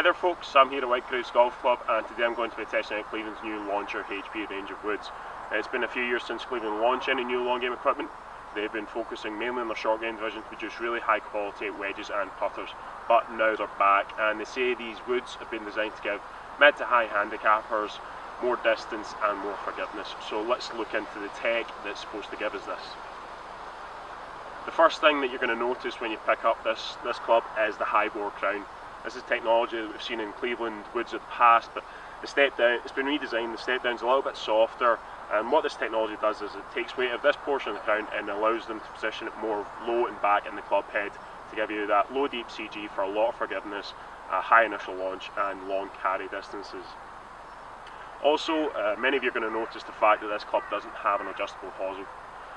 there folks, Sam here at White Grouse Golf Club, and today I'm going to be testing out Cleveland's new Launcher HP range of woods. It's been a few years since Cleveland launched any new long game equipment. They've been focusing mainly on their short game division to produce really high quality wedges and putters, but now they're back and they say these woods have been designed to give mid to high handicappers more distance and more forgiveness. So let's look into the tech that's supposed to give us this. The first thing that you're going to notice when you pick up this club is the HiBore Crown. This is technology that we've seen in Cleveland woods of the past, but the step down, it's been redesigned. The step down's a little bit softer, and what this technology does is it takes weight of this portion of the crown and allows them to position it more low and back in the club head to give you that low deep CG for a lot of forgiveness, a high initial launch and long carry distances. Also, many of you are going to notice the fact that this club doesn't have an adjustable hosel.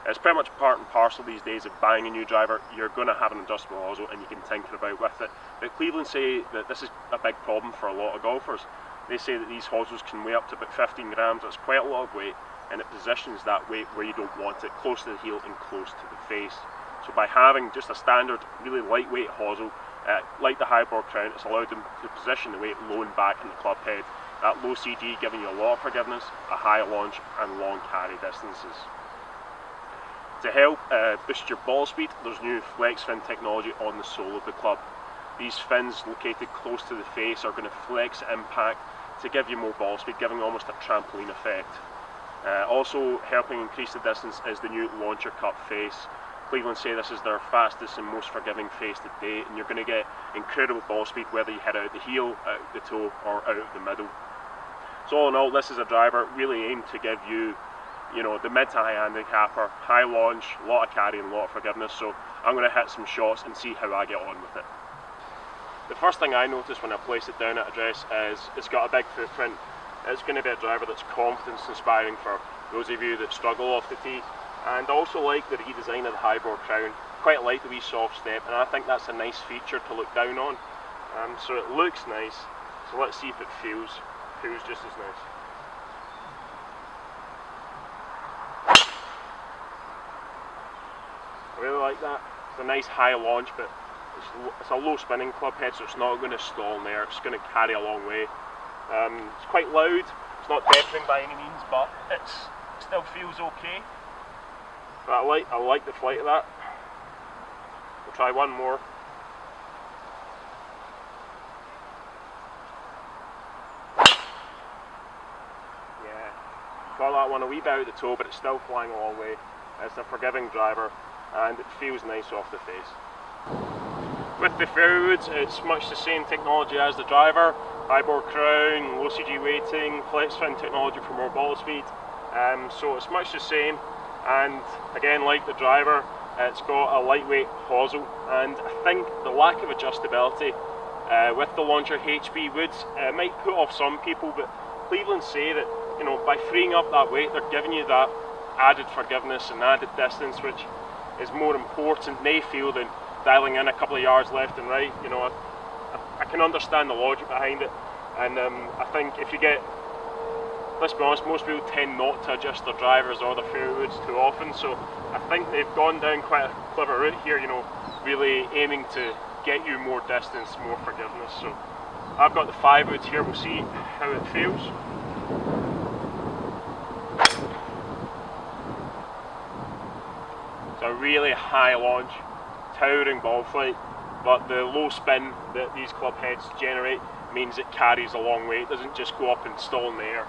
It's pretty much part and parcel these days of buying a new driver. You're going to have an adjustable hosel and you can tinker about with it. But Cleveland say that this is a big problem for a lot of golfers. They say that these hosels can weigh up to about 15 grams. That's quite a lot of weight, and it positions that weight where you don't want it, close to the heel and close to the face. So by having just a standard, really lightweight hosel, like the HiBore Crown, it's allowed them to position the weight low and back in the club head. That low CG giving you a lot of forgiveness, a high launch and long carry distances. To help boost your ball speed, there's new flex fin technology on the sole of the club. These fins located close to the face are going to flex impact to give you more ball speed, giving almost a trampoline effect. Also helping increase the distance is the new Launcher Cup face. Cleveland say this is their fastest and most forgiving face to date, and you're going to get incredible ball speed whether you hit out the heel, out the toe or out of the middle. So all in all, this is a driver really aimed to give you, the mid to high handicapper, high launch, a lot of carry and a lot of forgiveness. So I'm going to hit some shots and see how I get on with it. The first thing I noticed when I placed it down at address is it's got a big footprint. It's going to be a driver that's confidence inspiring for those of you that struggle off the tee. And also like the redesign of the HiBore Crown. Quite like the wee soft step, and I think that's a nice feature to look down on. So it looks nice, so let's see if it feels just as nice. I really like that. It's a nice high launch, but it's a low spinning club head, so it's not going to stall in there. It's going to carry a long way. It's quite loud. It's not deafening by any means, but it still feels okay. But I like the flight of that. We'll try one more. Yeah, got that one a wee bit out the toe, but it's still flying a long way. It's a forgiving driver, and it feels nice off the face. With the Fairway Woods, it's much the same technology as the driver. HiBore Crown, low CG weighting, flex fin technology for more ball speed. So it's much the same, and again, like the driver, it's got a lightweight hosel, and I think the lack of adjustability with the Launcher HP woods might put off some people, but Cleveland say that by freeing up that weight, they're giving you that added forgiveness and added distance, which is more important, they feel, than dialing in a couple of yards left and right. I can understand the logic behind it, and I think if you get, let's be honest, most people tend not to adjust their drivers or their fairway woods too often, so I think they've gone down quite a clever route here, really aiming to get you more distance, more forgiveness. So I've got the 5 woods here, we'll see how it feels. It's a really high launch, towering ball flight, but the low spin that these club heads generate means it carries a long way. It doesn't just go up and stall in the air.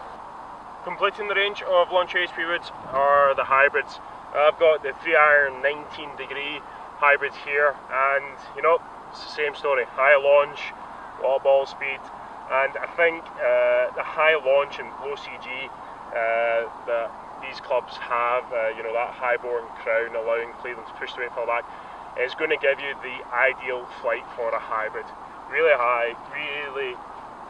Completing the range of Launcher HP woods are the hybrids. I've got the 3-iron 19-degree hybrids here, and it's the same story. High launch, a lot of ball speed, and I think the high launch and low CG that these clubs have, that HiBore Crown allowing Cleveland to push the weight far back, is going to give you the ideal flight for a hybrid. Really high,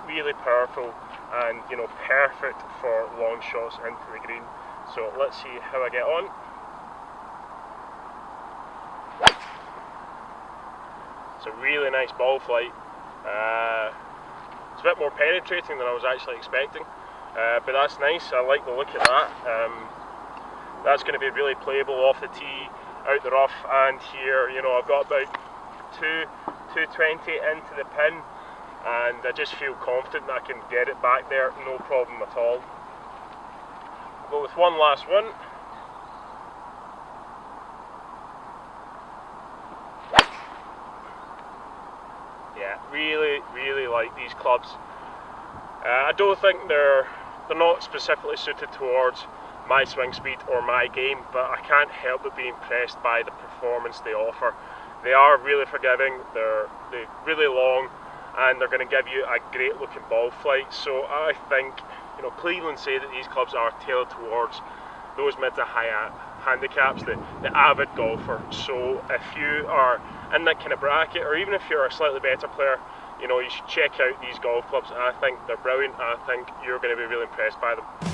really powerful, and perfect for long shots into the green. So let's see how I get on. It's a really nice ball flight. It's a bit more penetrating than I was actually expecting, but that's nice. I like the look of that. That's going to be really playable off the tee, out the rough, and here I've got about 220 into the pin. and I just feel confident that I can get it back there, no problem at all. Go with one last one. Yeah, really like these clubs. I don't think they're not specifically suited towards my swing speed or my game, but I can't help but be impressed by the performance they offer. They are really forgiving, they're really long, and they're going to give you a great looking ball flight. So I think, you know, Cleveland say that these clubs are tailored towards those mid to high handicaps, the avid golfer. So if you are in that kind of bracket, or even if you're a slightly better player, you know, you should check out these golf clubs. I think they're brilliant. I think you're going to be really impressed by them.